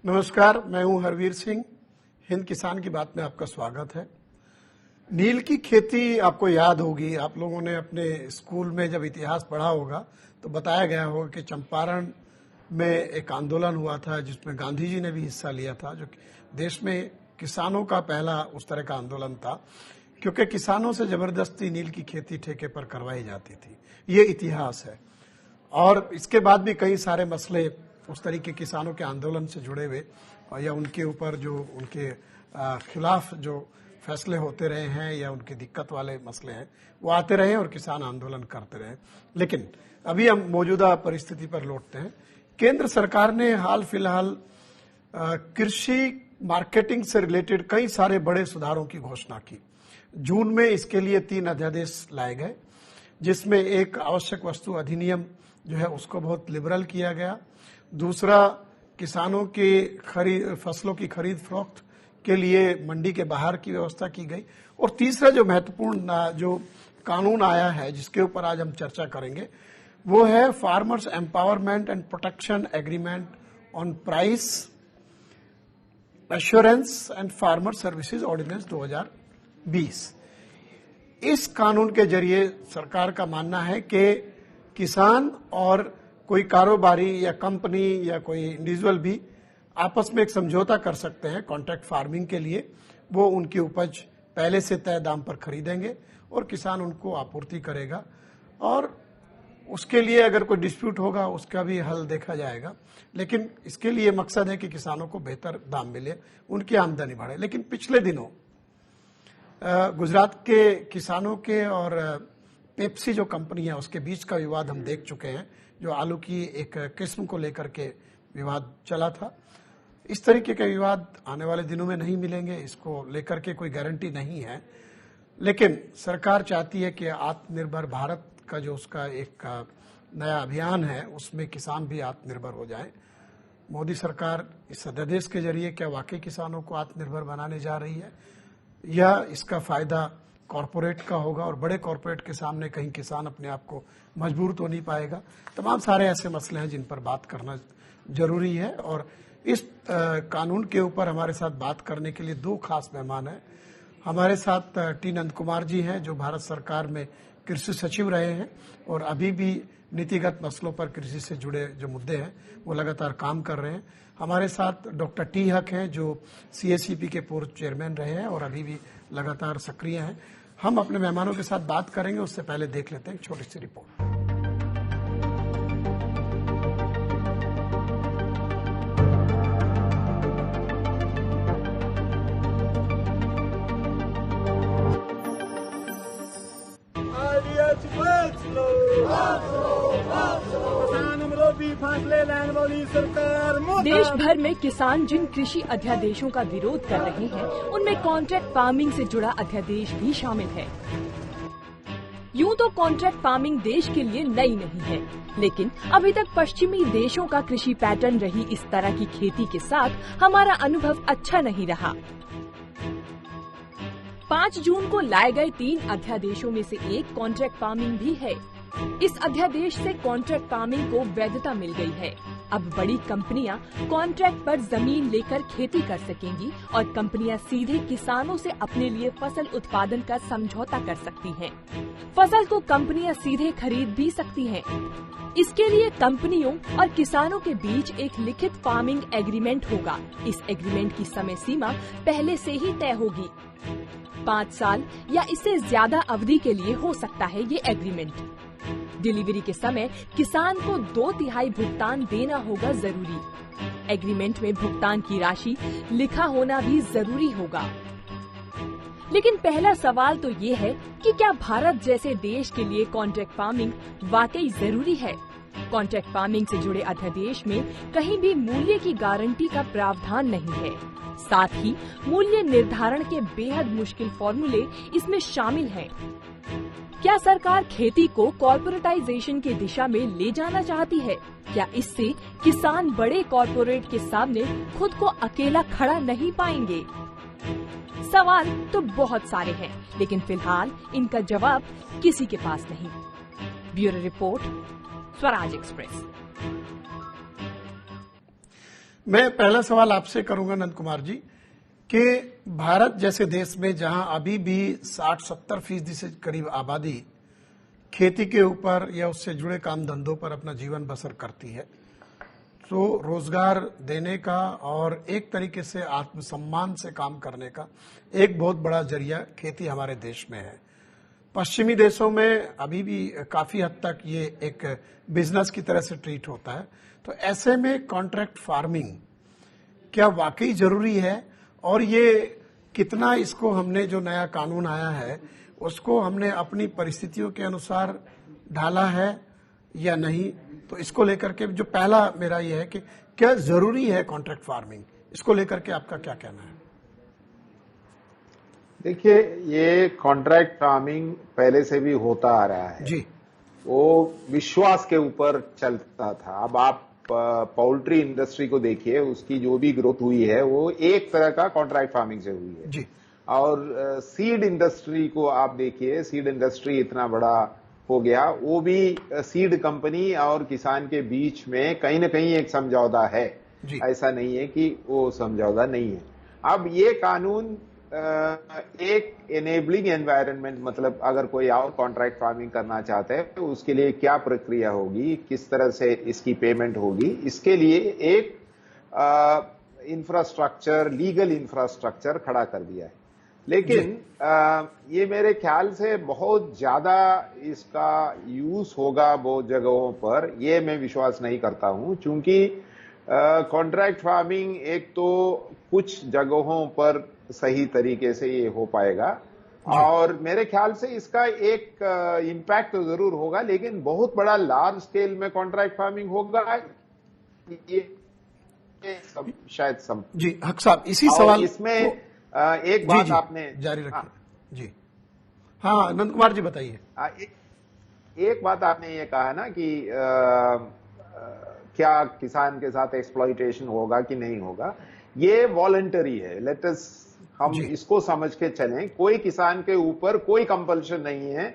नमस्कार, मैं हूं हरवीर सिंह। हिंद किसान की बात में आपका स्वागत है। नील की खेती आपको याद होगी, आप लोगों ने अपने स्कूल में जब इतिहास पढ़ा होगा तो बताया गया होगा कि चंपारण में एक आंदोलन हुआ था जिसमें गांधी जी ने भी हिस्सा लिया था, जो देश में किसानों का पहला उस तरह का आंदोलन था, क्योंकि किसानों से जबरदस्ती नील की खेती ठेके पर करवाई जाती थी। ये इतिहास है। और इसके बाद भी कई सारे मसले उस तरीके किसानों के आंदोलन से जुड़े हुए या उनके ऊपर जो उनके खिलाफ जो फैसले होते रहे हैं या उनकी दिक्कत वाले मसले हैं वो आते रहे और किसान आंदोलन करते रहे। लेकिन अभी हम मौजूदा परिस्थिति पर लौटते हैं। केंद्र सरकार ने हाल फिलहाल कृषि मार्केटिंग से रिलेटेड कई सारे बड़े सुधारों की घोषणा की। जून में इसके लिए 3 अध्यादेश लाए गए, जिसमें एक आवश्यक वस्तु अधिनियम जो है उसको बहुत लिबरल किया गया। दूसरा, किसानों के फसलों की खरीद फरोख्त के लिए मंडी के बाहर की व्यवस्था की गई। और तीसरा जो महत्वपूर्ण जो कानून आया है जिसके ऊपर आज हम चर्चा करेंगे वो है farmers empowerment and protection agreement on price assurance and farmer services ordinance 2020। इस कानून के जरिए सरकार का मानना है कि किसान और कोई कारोबारी या कंपनी या कोई इंडिविजुअल भी आपस में एक समझौता कर सकते हैं कॉन्ट्रैक्ट फार्मिंग के लिए। वो उनकी उपज पहले से तय दाम पर खरीदेंगे और किसान उनको आपूर्ति करेगा, और उसके लिए अगर कोई डिस्प्यूट होगा उसका भी हल देखा जाएगा। लेकिन इसके लिए मकसद है कि किसानों को बेहतर दाम मिले, उनकी आमदनी बढ़े। लेकिन पिछले दिनों गुजरात के किसानों के और पेप्सी जो कंपनी है उसके बीच का विवाद हम देख चुके हैं, जो आलू की एक किस्म को लेकर के विवाद चला था। इस तरीके के विवाद आने वाले दिनों में नहीं मिलेंगे, इसको लेकर के कोई गारंटी नहीं है। लेकिन सरकार चाहती है कि आत्मनिर्भर भारत का जो उसका एक नया अभियान है उसमें किसान भी आत्मनिर्भर हो जाए। मोदी सरकार इस अध्यादेश के जरिए क्या वाकई किसानों को आत्मनिर्भर बनाने जा रही है, या इसका फायदा कॉरपोरेट का होगा और बड़े कॉरपोरेट के सामने कहीं किसान अपने आप को मजबूर तो नहीं पाएगा। तमाम सारे ऐसे मसले हैं जिन पर बात करना जरूरी है। और इस कानून के ऊपर हमारे साथ बात करने के लिए 2 खास मेहमान हैं। हमारे साथ टी नंद कुमार जी हैं, जो भारत सरकार में कृषि सचिव रहे हैं और अभी भी नीतिगत मसलों पर कृषि से जुड़े जो मुद्दे हैं वो लगातार काम कर रहे हैं। हमारे साथ डॉक्टर टी हक हैं, जो CACP के पूर्व चेयरमैन रहे हैं और अभी भी लगातार सक्रिय हैं। हम अपने मेहमानों के साथ बात करेंगे, उससे पहले देख लेते हैं एक छोटी सी रिपोर्ट। देश भर में किसान जिन कृषि अध्यादेशों का विरोध कर रहे हैं उनमें कॉन्ट्रैक्ट फार्मिंग से जुड़ा अध्यादेश भी शामिल है। यूं तो कॉन्ट्रैक्ट फार्मिंग देश के लिए नई नहीं है, लेकिन अभी तक पश्चिमी देशों का कृषि पैटर्न रही इस तरह की खेती के साथ हमारा अनुभव अच्छा नहीं रहा। 5 जून को लाए गए 3 अध्यादेशों में से एक कॉन्ट्रैक्ट फार्मिंग भी है। इस अध्यादेश से कॉन्ट्रैक्ट फार्मिंग को वैधता मिल गई है। अब बड़ी कंपनियां कॉन्ट्रैक्ट पर जमीन लेकर खेती कर सकेंगी और कंपनियां सीधे किसानों से अपने लिए फसल उत्पादन का समझौता कर सकती हैं। फसल को कंपनियां सीधे खरीद भी सकती हैं। इसके लिए कंपनियों और किसानों के बीच एक लिखित फार्मिंग एग्रीमेंट होगा। इस एग्रीमेंट की समय सीमा पहले से ही तय होगी। 5 साल या इससे ज्यादा अवधि के लिए हो सकता है ये एग्रीमेंट। डिलीवरी के समय किसान को 2/3 भुगतान देना होगा जरूरी। एग्रीमेंट में भुगतान की राशि लिखा होना भी जरूरी होगा। लेकिन पहला सवाल तो ये है कि क्या भारत जैसे देश के लिए कॉन्ट्रैक्ट फार्मिंग वाकई जरूरी है? कॉन्ट्रैक्ट फार्मिंग से जुड़े अध्यादेश में कहीं भी मूल्य की गारंटी का प्रावधान नहीं है। साथ ही मूल्य निर्धारण के बेहद मुश्किल फॉर्मूले इसमें शामिल हैं। क्या सरकार खेती को कॉर्पोरेटाइजेशन की दिशा में ले जाना चाहती है? क्या इससे किसान बड़े कॉर्पोरेट के सामने खुद को अकेला खड़ा नहीं पाएंगे? सवाल तो बहुत सारे हैं, लेकिन फिलहाल इनका जवाब किसी के पास नहीं। Bureau report, Swaraj express. मैं पहला सवाल आपसे करूंगा नंद कुमार जी कि भारत जैसे देश में जहां अभी भी 60-70% से करीब आबादी खेती के ऊपर या उससे जुड़े काम धंधों पर अपना जीवन बसर करती है, तो रोजगार देने का और एक तरीके से आत्मसम्मान से काम करने का एक बहुत बड़ा जरिया खेती हमारे देश में है। पश्चिमी देशों में अभी भी काफी हद तक ये एक बिजनेस की तरह से ट्रीट होता है। तो ऐसे में कॉन्ट्रैक्ट फार्मिंग क्या वाकई जरूरी है, और ये कितना इसको हमने जो नया कानून आया है उसको हमने अपनी परिस्थितियों के अनुसार ढाला है या नहीं? तो इसको लेकर के जो पहला मेरा ये है कि क्या जरूरी है कॉन्ट्रैक्ट फार्मिंग, इसको लेकर के आपका क्या कहना है? देखिए, ये कॉन्ट्रैक्ट फार्मिंग पहले से भी होता आ रहा है जी। वो विश्वास के ऊपर चलता था। अब आप पोल्ट्री इंडस्ट्री को देखिए, उसकी जो भी ग्रोथ हुई है वो एक तरह का कॉन्ट्रैक्ट फार्मिंग से हुई है जी। और सीड इंडस्ट्री को आप देखिए, सीड इंडस्ट्री इतना बड़ा हो गया, वो भी सीड कंपनी और किसान के बीच में कहीं ना कहीं एक समझौता है। ऐसा नहीं है कि वो समझौता नहीं है। अब ये कानून एक एनेबलिंग एनवायरनमेंट, मतलब अगर कोई और कॉन्ट्रैक्ट फार्मिंग करना चाहते हैं तो उसके लिए क्या प्रक्रिया होगी, किस तरह से इसकी पेमेंट होगी, इसके लिए एक इंफ्रास्ट्रक्चर, लीगल इंफ्रास्ट्रक्चर खड़ा कर दिया है। लेकिन ये मेरे ख्याल से बहुत ज्यादा इसका यूज होगा बहुत जगहों पर, ये मैं विश्वास नहीं करता हूं, क्योंकि कॉन्ट्रैक्ट फार्मिंग एक तो कुछ जगहों पर सही तरीके से ये हो पाएगा और मेरे ख्याल से इसका एक इम्पैक्ट तो जरूर होगा, लेकिन बहुत बड़ा लार्ज स्केल में कॉन्ट्रैक्ट फार्मिंग होगा ये शायद जी। हक साहब, इसी सवाल इसमें एक बात जी, आपने जारी रखिए जी। हाँ नंद कुमार जी बताइए। एक बात आपने ये कहा ना कि क्या किसान के साथ एक्सप्लॉइटेशन होगा कि नहीं होगा। ये वॉलंटरी है, लेट अस हम इसको समझ के चलें। कोई किसान के ऊपर कोई कंपल्शन नहीं है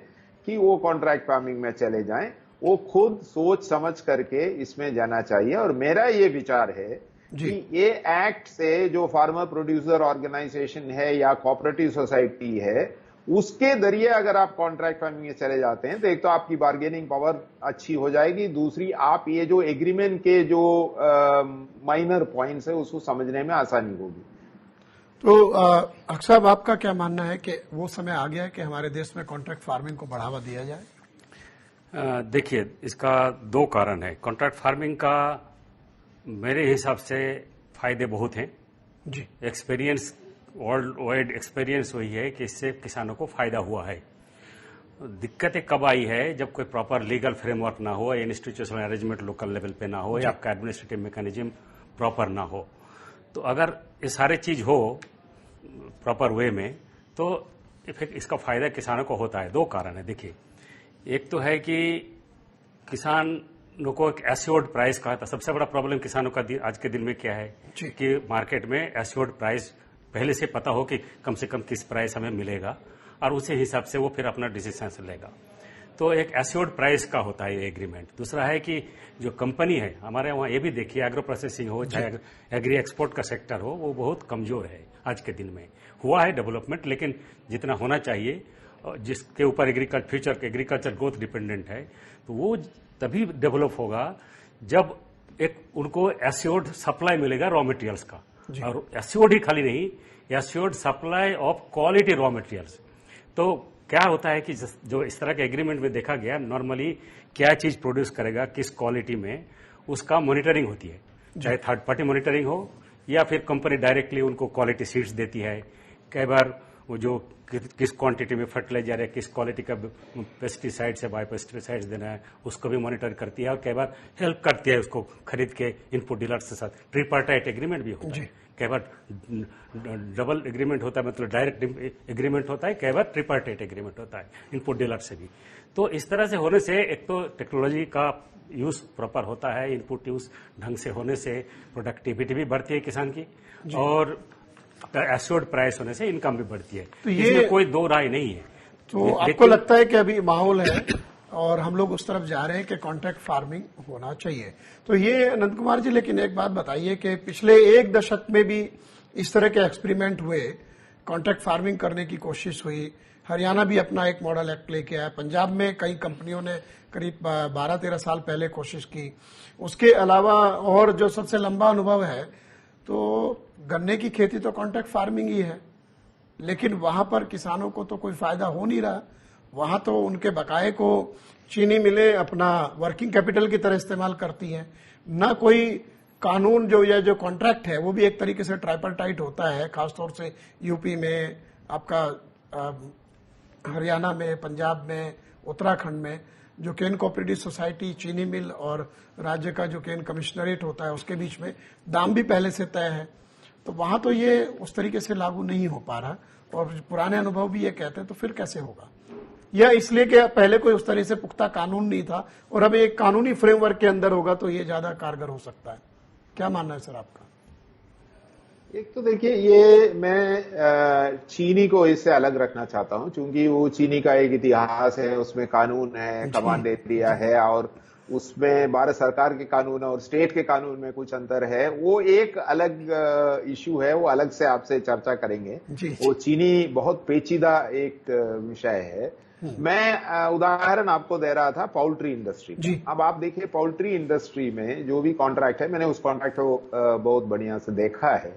कि वो कॉन्ट्रैक्ट फार्मिंग में चले जाएं, वो खुद सोच समझ करके इसमें जाना चाहिए। और मेरा ये विचार है कि ये एक्ट से जो फार्मर प्रोड्यूसर ऑर्गेनाइजेशन है या कोऑपरेटिव सोसाइटी है, उसके जरिए अगर आप कॉन्ट्रैक्ट फार्मिंग में चले जाते हैं तो एक तो आपकी बार्गेनिंग पावर अच्छी हो जाएगी, दूसरी आप ये जो एग्रीमेंट के जो माइनर पॉइंट्स है उसको समझने में आसानी होगी। तो हक साहब, आपका क्या मानना है कि वो समय आ गया है कि हमारे देश में कॉन्ट्रैक्ट फार्मिंग को बढ़ावा दिया जाए? देखिए, इसका दो कारण है। कॉन्ट्रैक्ट फार्मिंग का मेरे हिसाब से फायदे बहुत हैं जी। एक्सपीरियंस, वर्ल्ड वाइड एक्सपीरियंस हुई है कि इससे किसानों को फायदा हुआ है। दिक्कतें कब आई है? जब कोई प्रॉपर लीगल फ्रेमवर्क ना हो, इंस्टीट्यूशनल अरेंजमेंट लोकल लेवल पे ना हो, या आपका एडमिनिस्ट्रेटिव मैकेनिज्म प्रॉपर ना हो। तो अगर ये सारे चीज हो प्रॉपर वे में तो इसका फायदा किसानों को होता है। दो कारण है। देखिए, एक तो है कि किसानों को एक एश्योर्ड प्राइस कहा था। सबसे बड़ा प्रॉब्लम किसानों का आज के दिन में क्या है कि मार्केट में एश्योर्ड प्राइस पहले से पता हो कि कम से कम किस प्राइस हमें मिलेगा और उसी हिसाब से वो फिर अपना डिसीजन लेगा। तो एक एश्योर्ड प्राइस का होता है ये एग्रीमेंट। दूसरा है कि जो कंपनी है हमारे वहाँ, ये भी देखिए, एग्रो प्रोसेसिंग हो चाहे एग्री एक्सपोर्ट का सेक्टर हो, वो बहुत कमजोर है आज के दिन में। हुआ है डेवलपमेंट, लेकिन जितना होना चाहिए, जिसके ऊपर फ्यूचर एग्रीकल्चर ग्रोथ डिपेंडेंट है, तो वो तभी डेवलप होगा जब एक उनको एश्योर्ड सप्लाई मिलेगा रॉ मटेरियल्स का। और एश्योर्ड ही खाली नहीं, assured supply of quality raw materials. तो क्या होता है कि जो इस तरह के एग्रीमेंट में देखा गया, नॉर्मली क्या चीज प्रोड्यूस करेगा, किस क्वालिटी में, उसका मॉनिटरिंग होती है। चाहे थर्ड पार्टी मॉनिटरिंग हो या फिर कंपनी डायरेक्टली उनको क्वालिटी सीड्स देती है। कई बार वो जो किस क्वांटिटी में फर्टिलाइजर है, किस क्वालिटी का पेस्टिसाइड्स है, बायोपेस्टिसाइड्स देना है, उसको भी मॉनिटर करती है और कई बार हेल्प करती है उसको खरीद के इनपुट डीलर्स के साथ। ट्रिपार्टाइट एग्रीमेंट भी होता है, कई बार डबल एग्रीमेंट होता है, मतलब डायरेक्ट एग्रीमेंट होता है, कई बार ट्रिपार्टाइट एग्रीमेंट होता है इनपुट डीलर से भी। तो इस तरह से होने से एक तो टेक्नोलॉजी का यूज प्रॉपर होता है, इनपुट यूज ढंग से होने से प्रोडक्टिविटी भी बढ़ती है किसान की, और एश्योर्ड प्राइस होने से इनकम भी बढ़ती है। तो ये कोई दो राय नहीं है। तो आपको लगता है कि अभी माहौल है और हम लोग उस तरफ जा रहे हैं कि कॉन्ट्रैक्ट फार्मिंग होना चाहिए। तो ये अनंत कुमार जी, लेकिन एक बात बताइए कि पिछले 1 दशक में भी इस तरह के एक्सपेरिमेंट हुए, कॉन्ट्रैक्ट फार्मिंग करने की कोशिश हुई। हरियाणा भी अपना एक मॉडल एक्ट लेके आया, पंजाब में कई कंपनियों ने करीब 12-13 साल पहले कोशिश की। उसके अलावा और जो सबसे लंबा अनुभव है तो गन्ने की खेती तो कॉन्ट्रैक्ट फार्मिंग ही है, लेकिन वहां पर किसानों को तो कोई फायदा हो नहीं रहा। वहां तो उनके बकाये को चीनी मिलें अपना वर्किंग कैपिटल की तरह इस्तेमाल करती हैं, ना कोई कानून जो कॉन्ट्रैक्ट है वो भी एक तरीके से ट्राइपरटाइट होता है, खासतौर से यूपी में, आपका हरियाणा में, पंजाब में, उत्तराखंड में जो केन कोऑपरेटिव सोसाइटी, चीनी मिल और राज्य का जो केन कमिश्नरेट होता है उसके बीच में दाम भी पहले से तय है। तो वहां तो ये उस तरीके से लागू नहीं हो पा रहा, और पुराने अनुभव भी ये कहते हैं, तो फिर कैसे होगा? या इसलिए कि पहले कोई उस तरह से पुख्ता कानून नहीं था और अब एक कानूनी फ्रेमवर्क के अंदर होगा तो ये ज्यादा कारगर हो सकता है? क्या मानना है सर आपका? एक तो देखिए, ये मैं चीनी को इससे अलग रखना चाहता हूं, क्योंकि वो चीनी का एक इतिहास है, उसमें कानून है, कमांड एरिया है, और उसमें भारत सरकार के कानून और स्टेट के कानून में कुछ अंतर है। वो एक अलग इश्यू है, वो अलग से आपसे चर्चा करेंगे। वो चीनी बहुत पेचीदा एक विषय है। मैं उदाहरण आपको दे रहा था पोल्ट्री इंडस्ट्री। अब आप देखिए, पोल्ट्री इंडस्ट्री में जो भी कॉन्ट्रैक्ट है, मैंने उस कॉन्ट्रैक्ट को बहुत बढ़िया से देखा है,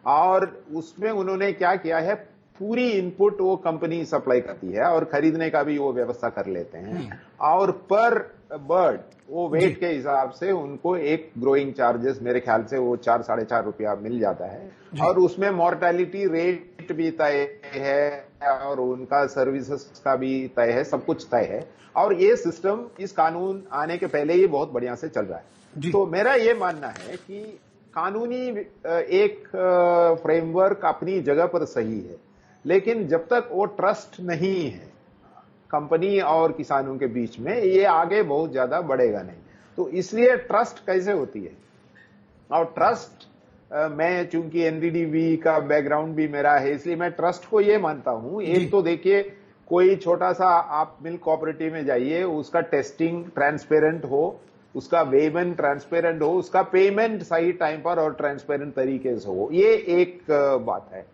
और उसमें उन्होंने क्या किया है, पूरी इनपुट वो कंपनी सप्लाई करती है और खरीदने का भी वो व्यवस्था कर लेते हैं, और पर बर्ड वो वेट के हिसाब से उनको एक ग्रोइंग चार्जेस मेरे ख्याल से वो 4-4.5 रुपया मिल जाता है, और उसमें मॉर्टेलिटी रेट भी तय है और उनका सर्विसेज का भी तय है, सब कुछ तय है। और ये सिस्टम इस कानून आने के पहले ही बहुत बढ़िया से चल रहा है। तो मेरा ये मानना है कि कानूनी एक फ्रेमवर्क अपनी जगह पर सही है, लेकिन जब तक वो ट्रस्ट नहीं है कंपनी और किसानों के बीच में, ये आगे बहुत ज्यादा बढ़ेगा नहीं। तो इसलिए ट्रस्ट कैसे होती है, और ट्रस्ट मैं चूंकि एनडीडीबी का बैकग्राउंड भी मेरा है, इसलिए मैं ट्रस्ट को ये मानता हूं। एक तो देखिए, कोई छोटा सा आप मिल्क कोऑपरेटिव में जाइए, उसका टेस्टिंग ट्रांसपेरेंट हो, उसका वेमेंट ट्रांसपेरेंट हो, उसका पेमेंट सही टाइम पर और ट्रांसपेरेंट तरीके से हो, ये एक बात है।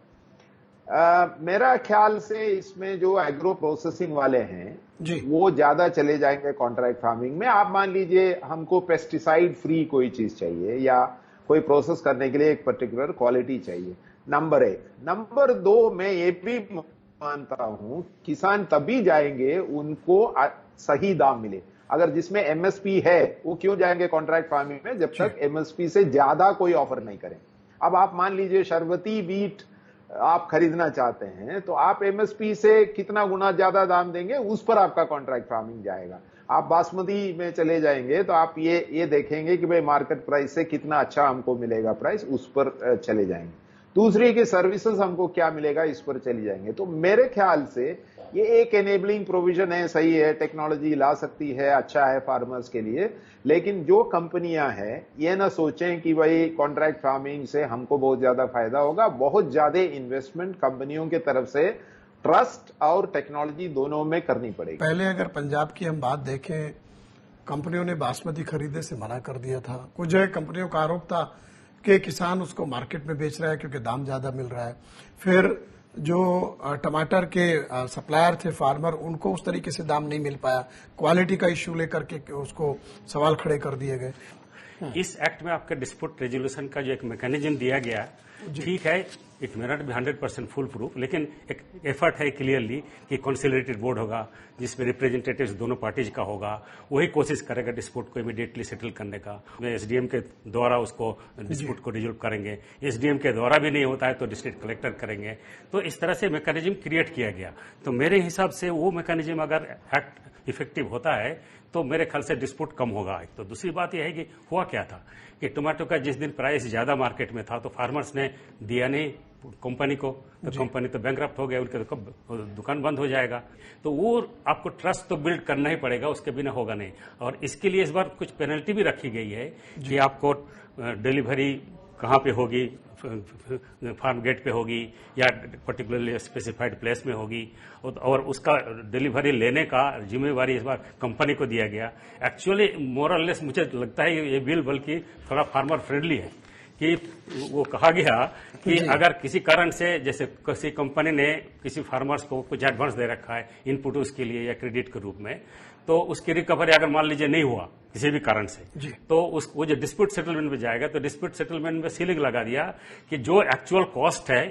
मेरा ख्याल से इसमें जो एग्रो प्रोसेसिंग वाले हैं वो ज्यादा चले जाएंगे कॉन्ट्रैक्ट फार्मिंग में। आप मान लीजिए, हमको पेस्टिसाइड फ्री कोई चीज चाहिए या कोई प्रोसेस करने के लिए एक पर्टिकुलर क्वालिटी चाहिए, नंबर 1। नंबर 2, मैं ये भी मानता हूं किसान तभी जाएंगे उनको सही दाम मिले। अगर जिसमें एमएसपी है वो क्यों जाएंगे कॉन्ट्रैक्ट फार्मिंग में, जब तक एमएसपी से ज्यादा कोई ऑफर नहीं करें। अब आप मान लीजिए शरबती बीट आप खरीदना चाहते हैं, तो आप एमएसपी से कितना गुना ज्यादा दाम देंगे, उस पर आपका कॉन्ट्रैक्ट फार्मिंग जाएगा। आप बासमती में चले जाएंगे तो आप ये देखेंगे कि भाई मार्केट प्राइस से कितना अच्छा हमको मिलेगा प्राइस, उस पर चले जाएंगे। दूसरी की सर्विसेज हमको क्या मिलेगा, इस पर चली जाएंगे। तो मेरे ख्याल से ये एक एनेबलिंग प्रोविजन है, सही है, टेक्नोलॉजी ला सकती है, अच्छा है फार्मर्स के लिए। लेकिन जो कंपनियां हैं ये ना सोचें कि भाई कॉन्ट्रैक्ट फार्मिंग से हमको बहुत ज्यादा फायदा होगा। बहुत ज्यादा इन्वेस्टमेंट कंपनियों की तरफ से ट्रस्ट और टेक्नोलॉजी दोनों में करनी पड़ेगी। पहले अगर पंजाब की हम बात देखें, कंपनियों ने बासमती खरीदने से मना कर दिया था। कुछ जगह कंपनियों का आरोप था कि किसान उसको मार्केट में बेच रहा है क्योंकि दाम ज्यादा मिल रहा है। फिर जो टमाटर के सप्लायर थे फार्मर, उनको उस तरीके से दाम नहीं मिल पाया, क्वालिटी का इश्यू लेकर के उसको सवाल खड़े कर दिए गए। इस एक्ट में आपका डिस्प्यूट रेजोल्यूशन का जो एक मैकेनिज्म दिया गया, ठीक है, it may not be 100% full proof, लेकिन एक एफर्ट है क्लियरली कि कंसोलिडेटेड बोर्ड होगा जिसमें रिप्रेजेंटेटिव्स दोनों पार्टीज का होगा, वही कोशिश करेगा डिस्प्यूट को इमीडिएटली सेटल करने का। एसडीएम के द्वारा उसको डिस्प्यूट को रिजोल्व करेंगे, एसडीएम के द्वारा भी नहीं होता है तो डिस्ट्रिक्ट कलेक्टर करेंगे। तो इस तरह से मैकेनिज्म क्रिएट किया गया। तो मेरे हिसाब से वो मैकेनिज्म अगर एक्ट इफेक्टिव होता है तो मेरे ख्याल से डिस्प्यूट कम होगा। तो दूसरी बात यह है कि हुआ क्या था कि टोमेटो का जिस दिन प्राइस ज्यादा मार्केट में था तो फार्मर्स ने दिया नहीं कंपनी को, तो कंपनी तो बैंकरप्ट हो गया, उनके तो दुकान बंद हो जाएगा। तो वो आपको ट्रस्ट तो बिल्ड करना ही पड़ेगा, उसके बिना होगा नहीं। और इसके लिए इस बार कुछ पेनल्टी भी रखी गई है कि आपको डिलीवरी कहाँ पे होगी, फार्म गेट पे होगी या पर्टिकुलरली स्पेसिफाइड प्लेस में होगी, और उसका डिलीवरी लेने का जिम्मेवारी इस बार कंपनी को दिया गया। एक्चुअली मोरलेस मुझे लगता है ये बिल बल्कि थोड़ा फार्मर फ्रेंडली है कि वो कहा गया कि अगर किसी कारण से, जैसे किसी कंपनी ने किसी फार्मर्स को कुछ एडवांस दे रखा है इनपुट उसके लिए या क्रेडिट के रूप में, तो उसकी रिकवरी अगर मान लीजिए नहीं हुआ किसी भी कारण से, तो वो जो डिस्प्यूट सेटलमेंट में जाएगा, तो डिस्प्यूट सेटलमेंट में सीलिंग लगा दिया कि जो एक्चुअल कॉस्ट है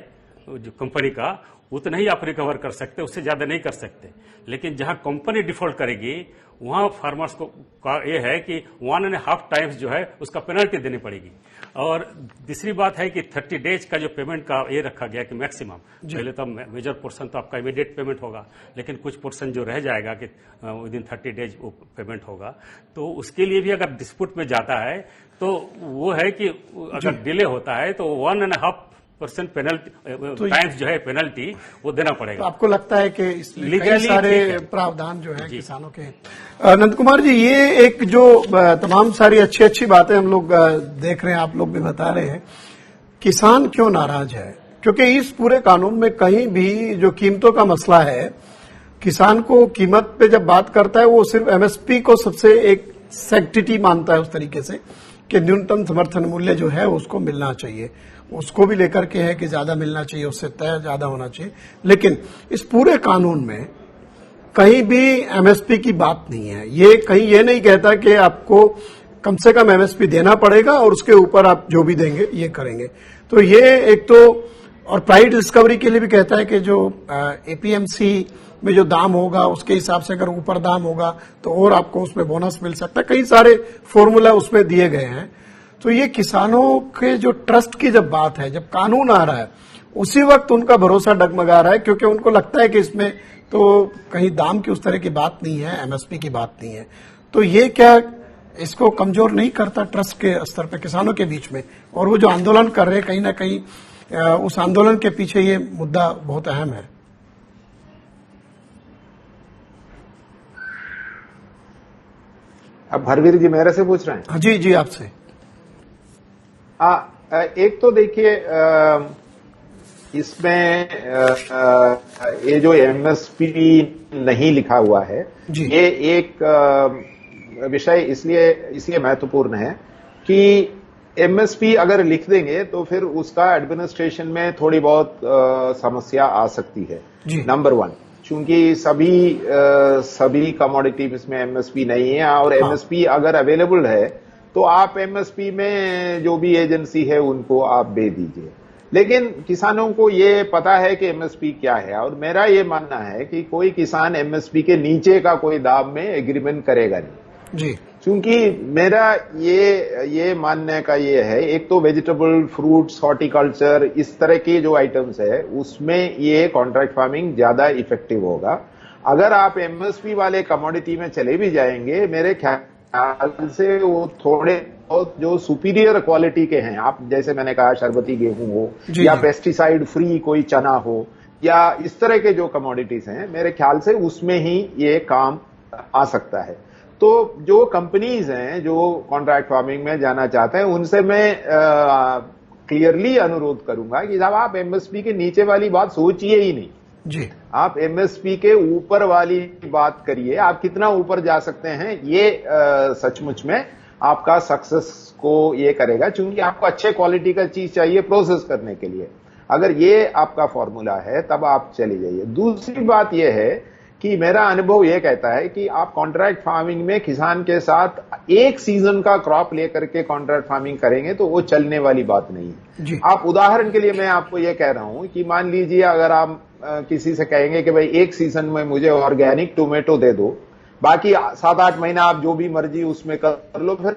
जो कंपनी का उतना ही आप रिकवर कर सकते, उससे ज्यादा नहीं कर सकते। लेकिन जहां कंपनी डिफॉल्ट करेगी वहां फार्मर्स को ये है कि 1.5 टाइम्स जो है उसका पेनल्टी देनी पड़ेगी। और दूसरी बात है कि 30 डेज का जो पेमेंट का ये रखा गया कि मैक्सिमम, पहले तो मेजर पोर्शन तो आपका इमीडिएट पेमेंट होगा, लेकिन कुछ पोर्शन जो रह जाएगा कि विद इन 30 डेज वो पेमेंट होगा। तो उसके लिए भी अगर डिस्प्यूट में जाता है तो वो है कि अगर डिले होता है तो 1.5% पेनल्टी टाइम्स जो है पेनल्टी वो देना पड़ेगा। तो आपको लगता है कि इसलिए कई सारे प्रावधान जो है किसानों के। नंद कुमार जी, ये एक जो तमाम सारी अच्छी बातें हम लोग देख रहे हैं, आप लोग भी बता रहे हैं, किसान क्यों नाराज है? क्योंकि इस पूरे कानून में कहीं भी जो कीमतों का मसला है, किसान को कीमत पे जब बात करता है वो सिर्फ एमएसपी को सबसे एक सैंक्टिटी मानता है उस तरीके से कि न्यूनतम समर्थन मूल्य जो है उसको मिलना चाहिए, उसको भी लेकर के है कि ज्यादा मिलना चाहिए, उससे तय ज्यादा होना चाहिए। लेकिन इस पूरे कानून में कहीं भी एमएसपी की बात नहीं है। ये कहीं ये नहीं कहता कि आपको कम से कम एमएसपी देना पड़ेगा और उसके ऊपर आप जो भी देंगे ये करेंगे। तो ये एक तो, और प्राइस डिस्कवरी के लिए भी कहता है कि जो एपीएमसी में जो दाम होगा उसके हिसाब से अगर ऊपर दाम होगा तो और आपको उसमें बोनस मिल सकता है। कई सारे फॉर्मूला उसमें दिए गए हैं। तो ये किसानों के जो ट्रस्ट की जब बात है, जब कानून आ रहा है, उसी वक्त उनका भरोसा डगमगा रहा है, क्योंकि उनको लगता है कि इसमें तो कहीं दाम की उस तरह की बात नहीं है, एमएसपी की बात नहीं है। तो ये क्या इसको कमजोर नहीं करता ट्रस्ट के स्तर पे किसानों के बीच में? और वो जो आंदोलन कर रहे हैं कहीं ना कहीं उस आंदोलन के पीछे ये मुद्दा बहुत अहम है। अब हरवीर जी मेरे से पूछ रहे हैं? जी जी, आपसे। एक तो देखिए, इसमें ये जो एमएसपी नहीं लिखा हुआ है, ये एक विषय इसलिए महत्वपूर्ण है कि एमएसपी अगर लिख देंगे तो फिर उसका एडमिनिस्ट्रेशन में थोड़ी बहुत समस्या आ सकती है। नंबर 1, चूंकि सभी कमोडिटी में एमएसपी नहीं है, और एमएसपी अगर अवेलेबल है तो आप एमएसपी में जो भी एजेंसी है उनको आप दे दीजिए। लेकिन किसानों को ये पता है कि एमएसपी क्या है, और मेरा ये मानना है कि कोई किसान एमएसपी के नीचे का कोई दाम में एग्रीमेंट करेगा नहीं जी। क्योंकि मेरा ये मानने का ये है, एक तो वेजिटेबल, फ्रूट्स, हॉर्टिकल्चर, इस तरह के जो आइटम्स है उसमें ये कॉन्ट्रैक्ट फार्मिंग ज्यादा इफेक्टिव होगा। अगर आप एमएसपी वाले कमोडिटी में चले भी जाएंगे, मेरे ख्याल से वो थोड़े बहुत जो सुपीरियर क्वालिटी के हैं, आप जैसे मैंने कहा शरबती गेहूं हो या पेस्टिसाइड फ्री कोई चना हो या इस तरह के जो कमोडिटीज हैं, मेरे ख्याल से उसमें ही ये काम आ सकता है। तो जो कंपनीज हैं जो कॉन्ट्रैक्ट फार्मिंग में जाना चाहते हैं, उनसे मैं क्लियरली अनुरोध करूंगा कि जब आप एमएसपी के नीचे वाली बात सोचिए ही नहीं जी, आप एमएसपी के ऊपर वाली बात करिए। आप कितना ऊपर जा सकते हैं, ये सचमुच में आपका सक्सेस को ये करेगा, क्योंकि आपको अच्छे क्वालिटी का चीज चाहिए प्रोसेस करने के लिए। अगर ये आपका फॉर्मूला है तब आप चले जाइए। दूसरी बात यह है कि मेरा अनुभव यह कहता है कि आप कॉन्ट्रैक्ट फार्मिंग में किसान के साथ एक सीजन का क्रॉप लेकर के कॉन्ट्रैक्ट फार्मिंग करेंगे तो वो चलने वाली बात नहीं है। आप उदाहरण के लिए मैं आपको यह कह रहा हूं कि मान लीजिए अगर आप किसी से कहेंगे कि भाई एक सीजन में मुझे ऑर्गेनिक टोमेटो दे दो, बाकी 7-8 महीना आप जो भी मर्जी उसमें कर लो, फिर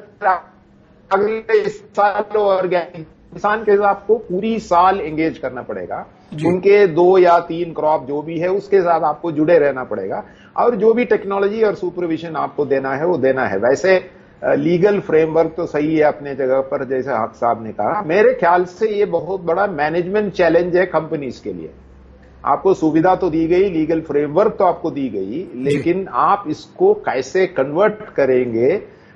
अगले साल ऑर्गेनिक। किसान के साथ आपको पूरी साल एंगेज करना पड़ेगा, उनके 2 या 3 क्रॉप जो भी है उसके साथ आपको जुड़े रहना पड़ेगा, और जो भी टेक्नोलॉजी और सुपरविजन आपको देना है वो देना है। वैसे लीगल फ्रेमवर्क तो सही है अपने जगह पर, जैसे हक साहब ने कहा। मेरे ख्याल से ये बहुत बड़ा मैनेजमेंट चैलेंज है कंपनीज के लिए। आपको सुविधा तो दी गई, लीगल फ्रेमवर्क तो आपको दी गई, लेकिन आप इसको कैसे कन्वर्ट करेंगे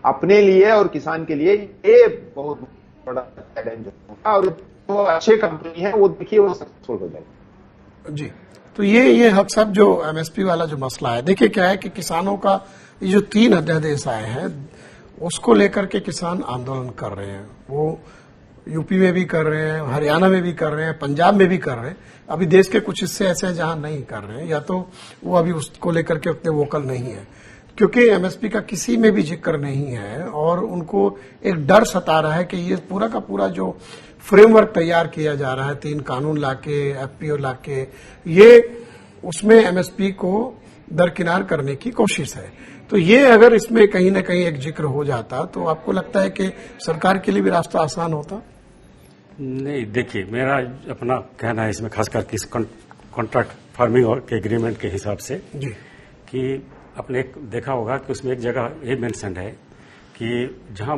अपने लिए और किसान के लिए, ये बहुत बड़ा चैलेंज होगा। और वो अच्छे कंपनी है वो देखिए वो सक्सेसफुल हो जाएगी। जी, तो ये हक साहब जो एमएसपी वाला जो मसला है, देखिए क्या है कि किसानों का ये जो 3 अध्यादेश आए हैं उसको लेकर के किसान आंदोलन कर रहे हैं। वो यूपी में भी कर रहे हैं, हरियाणा में भी कर रहे हैं, पंजाब में भी कर रहे हैं। अभी देश के कुछ हिस्से ऐसे हैं जहां नहीं कर रहे हैं, या तो वो अभी उसको लेकर के उतने वोकल नहीं है क्योंकि एमएसपी का किसी में भी जिक्र नहीं है और उनको एक डर सता रहा है कि ये पूरा का पूरा जो फ्रेमवर्क तैयार किया जा रहा है 3 कानून लाके, एफपीओ लाके, ये उसमें एमएसपी को दरकिनार करने की कोशिश है। तो ये अगर इसमें कहीं ना कहीं एक जिक्र हो जाता तो आपको लगता है कि सरकार के लिए भी रास्ता आसान होता? नहीं, देखिए मेरा अपना कहना है इसमें खास करके इस कॉन्ट्रैक्ट फार्मिंग के एग्रीमेंट के हिसाब से जी, कि आपने देखा होगा कि उसमें एक जगह ये मेंशन है कि जहां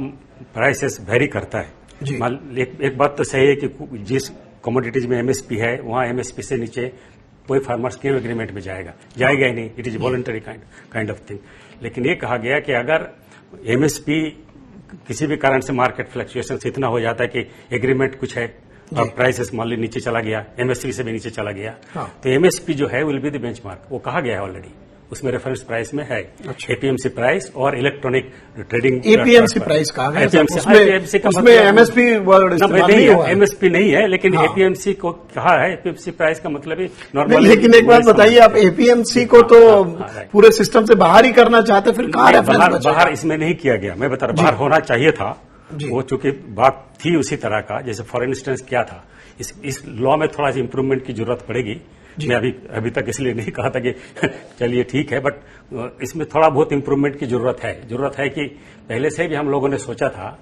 प्राइसेस वेरी करता है, एक बात तो सही है कि जिस कमोडिटीज में एमएसपी है वहां एमएसपी से नीचे कोई फार्मर्स क्यों एग्रीमेंट में जाएगा ही नहीं, it is voluntary kind of thing. लेकिन ये कहा गया कि अगर एमएसपी किसी भी कारण से मार्केट फ्लक्चुएशन इतना हो जाता है कि एग्रीमेंट कुछ है और प्राइसेस मान ली नीचे चला गया, एमएसपी से भी नीचे चला गया, तो एमएसपी जो है विल बी द बेंचमार्क, वो कहा गया है ऑलरेडी, उसमें रेफरेंस प्राइस में है। एपीएमसी प्राइस और इलेक्ट्रॉनिक ट्रेडिंग एपीएमसी प्राइस कहा गया, उसमें एमएसपी वर्ड इस्तेमाल नहीं हुआ, एमएसपी नहीं है, लेकिन एपीएमसी को कहा है। एपीएमसी प्राइस का मतलब ही नॉर्मल। लेकिन एक बात बताइए, आप एपीएमसी को तो पूरे सिस्टम से बाहर ही करना चाहते, फिर कहाँ रेफरेंस? बाहर इसमें नहीं किया गया, मैं बता रहा, बाहर होना चाहिए था वो, चूंकि बात थी उसी तरह का। जैसे फॉर इंस्टेंस क्या था, इस लॉ में थोड़ा सी इंप्रूवमेंट की जरूरत पड़ेगी। मैं अभी तक इसलिए नहीं कहा था कि चलिए ठीक है, बट इसमें थोड़ा बहुत इंप्रूवमेंट की जरूरत है कि पहले से भी हम लोगों ने सोचा था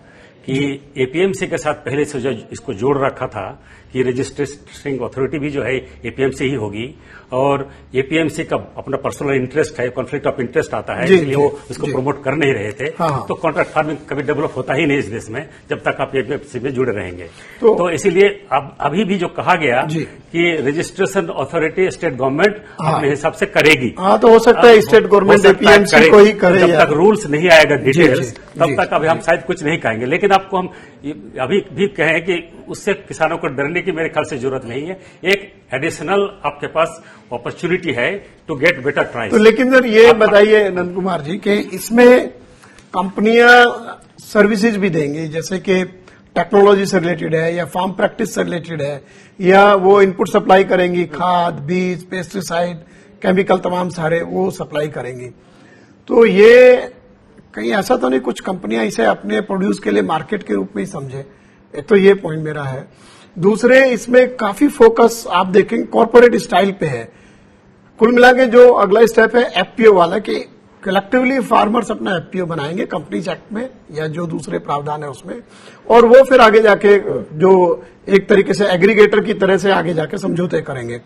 कि एपीएमसी के साथ पहले से जो इसको जोड़ रखा था कि रजिस्ट्रिंग अथॉरिटी भी जो है एपीएमसी ही होगी, और एपीएमसी का अपना पर्सनल इंटरेस्ट है, कॉन्फ्लिक्ट ऑफ इंटरेस्ट आता है, इसलिए वो इसको प्रमोट कर नहीं रहे थे। तो कॉन्ट्रैक्ट फार्मिंग कभी डेवलप होता ही नहीं इस देश में जब तक आप एपीएमसी में जुड़े रहेंगे। तो इसीलिए अब अभी भी जो कहा गया कि रजिस्ट्रेशन अथॉरिटी स्टेट गवर्नमेंट अपने हिसाब से करेगी। तो हो सकता है स्टेट गवर्नमेंट एपीएमसी को ही करे, जब तक रूल्स नहीं आएगा डिटेल्स तब तक अभी हम शायद कुछ नहीं कहेंगे। लेकिन आपको हम अभी भी कहें कि उससे किसानों को डरने की मेरे ख्याल से जरूरत नहीं है। एक एडिशनल आपके पास अपॉर्चुनिटी है टू गेट बेटर प्राइस। तो लेकिन सर ये बताइए नंद कुमार जी कि इसमें कंपनियां सर्विसेज भी देंगी, जैसे कि टेक्नोलॉजी से रिलेटेड है या फार्म प्रैक्टिस से रिलेटेड है, या वो इनपुट सप्लाई करेंगी, खाद, बीज, पेस्टिसाइड, केमिकल, तमाम सारे वो सप्लाई करेंगी। तो ये कहीं ऐसा तो नहीं कुछ कंपनियां इसे अपने प्रोड्यूस के लिए मार्केट के रूप में ही समझे? एक तो ये पॉइंट मेरा है। दूसरे, इसमें काफी फोकस आप देखेंगे कॉर्पोरेट स्टाइल पे है। कुल मिला के जो अगला स्टेप है एफपीओ वाला, कि कलेक्टिवली फार्मर्स अपना एफपीओ बनाएंगे कंपनीज एक्ट में या जो दूसरे प्रावधान है उसमें, और वो फिर आगे जाके जो एक तरीके से एग्रीगेटर की तरह से आगे जाके समझौते करेंगे।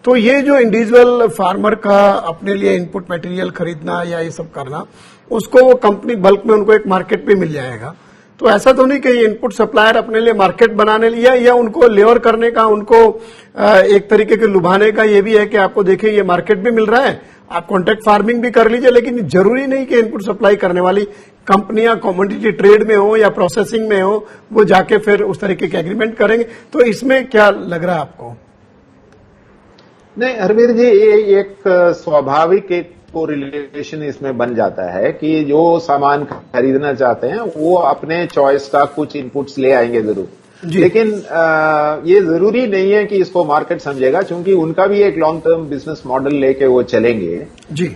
तो ये जो इंडिविजुअल फार्मर का अपने लिए इनपुट मटेरियल खरीदना या ये सब करना, उसको वो कंपनी बल्क में उनको एक मार्केट पे मिल जाएगा। तो ऐसा तो नहीं कि ये इनपुट सप्लायर अपने लिए मार्केट बनाने लिया या उनको लेवर करने का, उनको एक तरीके के लुभाने का ये भी है कि आपको देखिए ये मार्केट भी मिल रहा है, आप कॉन्ट्रैक्ट फार्मिंग भी कर लीजिए, लेकिन जरूरी नहीं कि इनपुट सप्लाई करने वाली कंपनियां कमोडिटी ट्रेड में हो या प्रोसेसिंग में हो, वो जाके फिर उस तरीके के एग्रीमेंट करेंगे। तो इसमें क्या लग रहा है आपको? नहीं हरवीर जी, ये एक स्वाभाविक एक कोरिलेशन इसमें बन जाता है कि जो सामान खरीदना चाहते हैं वो अपने चॉइस का कुछ इनपुट्स ले आएंगे जरूर, लेकिन ये जरूरी नहीं है कि इसको मार्केट समझेगा, क्योंकि उनका भी एक लॉन्ग टर्म बिजनेस मॉडल लेके वो चलेंगे जी,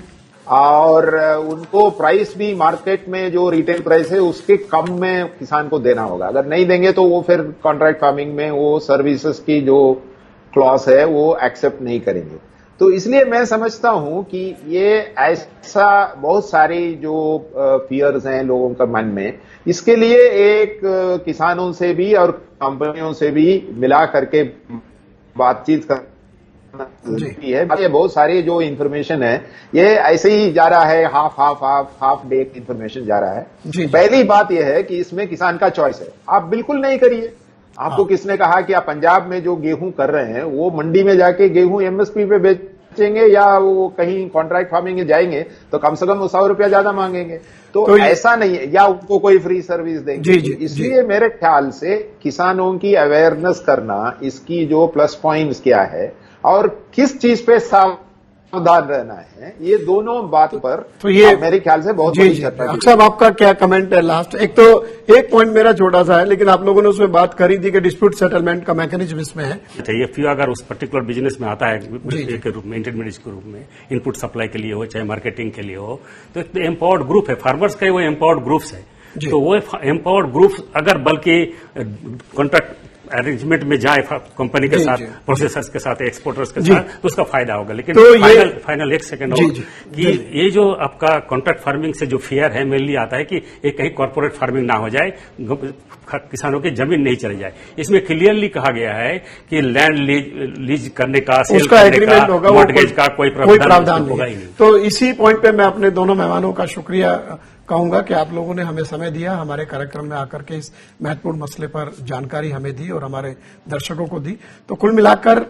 और उनको प्राइस भी मार्केट में जो रिटेल प्राइस है उसके कम में किसान को देना होगा। अगर नहीं देंगे तो वो फिर कॉन्ट्रैक्ट फार्मिंग में वो सर्विसेज की जो क्लॉज है वो एक्सेप्ट नहीं करेंगे। तो इसलिए मैं समझता हूं कि ये ऐसा बहुत सारी जो फियर्स हैं लोगों के मन में, इसके लिए एक किसानों से भी और कंपनियों से भी मिला करके बातचीत करना जरूरी है। ये बहुत सारी जो इन्फॉर्मेशन है ये ऐसे ही जा रहा है, हाफ डे इन्फॉर्मेशन जा रहा है। पहली बात यह है कि इसमें किसान का चॉइस है, आप बिल्कुल नहीं करिए। आपको किसने कहा कि आप पंजाब में जो गेहूं कर रहे हैं वो मंडी में जाके गेहूं एमएसपी पे बेच बेचेंगे या वो कहीं कॉन्ट्रैक्ट फार्मिंग में जाएंगे तो कम से कम वो 100 रुपया ज्यादा मांगेंगे। तो ऐसा नहीं है, या उनको कोई फ्री सर्विस देंगे। इसलिए मेरे ख्याल से किसानों की अवेयरनेस करना, इसकी जो प्लस पॉइंट्स क्या है और किस चीज पे सावधान रहना है, ये दोनों बात पर तो ये मेरे ख्याल से बहुत बड़ी चर्चा। अक्सर आपका क्या कमेंट है लास्ट? एक तो एक पॉइंट मेरा छोटा सा है, लेकिन आप लोगों ने उसमें बात करी थी कि डिस्प्यूट सेटलमेंट का मैकेनिज्म इसमें है। ये फ्यू अगर उस पर्टिकुलर बिजनेस में आता है के रूप में, इंटरमीडिएट के रूप में, इनपुट सप्लाई के लिए हो चाहे मार्केटिंग के लिए हो, तो एक एम्पावर्ड ग्रुप है, फार्मर्स का वो एम्पावर्ड ग्रुप्स है। तो वो एम्पावर्ड ग्रुप अगर बल्कि कॉन्ट्रैक्ट अरेंजमेंट में जाए कंपनी के साथ, प्रोसेसर्स के साथ, एक्सपोर्टर्स के साथ, तो उसका फायदा होगा। लेकिन तो फाइनल एक सेकंड और कि ये जो आपका कॉन्ट्रैक्ट फार्मिंग से जो फियर है मेनली आता है कि एक कहीं कॉर्पोरेट फार्मिंग ना हो जाए, किसानों की जमीन नहीं चली जाए। इसमें क्लियरली कहा गया है कि लैंड लीज करने का, सेल करने का, मॉर्गेज का कोई प्रावधान होगा ही नहीं। तो इसी पॉइंट पे मैं अपने दोनों मेहमानों का शुक्रिया कहूंगा कि आप लोगों ने हमें समय दिया, हमारे कार्यक्रम में आकर के इस महत्वपूर्ण मसले पर जानकारी हमें दी और हमारे दर्शकों को दी। तो कुल मिलाकर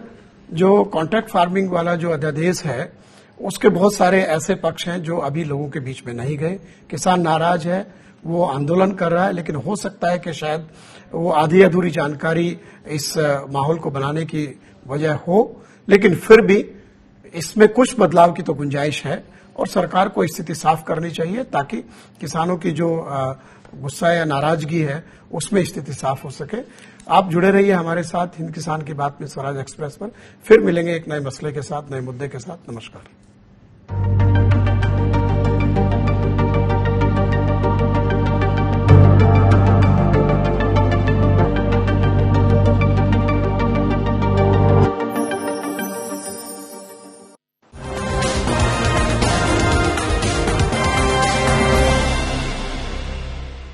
जो कॉन्ट्रैक्ट फार्मिंग वाला जो अध्यादेश है, उसके बहुत सारे ऐसे पक्ष हैं जो अभी लोगों के बीच में नहीं गए। किसान नाराज है, वो आंदोलन कर रहा है, लेकिन हो सकता है कि शायद वो आधी अधूरी जानकारी इस माहौल को बनाने की वजह हो, लेकिन फिर भी इसमें कुछ बदलाव की तो गुंजाइश है और सरकार को स्थिति साफ करनी चाहिए ताकि किसानों की जो गुस्सा या नाराजगी है उसमें स्थिति साफ हो सके। आप जुड़े रहिए हमारे साथ हिंद किसान की बात में स्वराज एक्सप्रेस पर। फिर मिलेंगे एक नए मसले के साथ, नए मुद्दे के साथ। नमस्कार।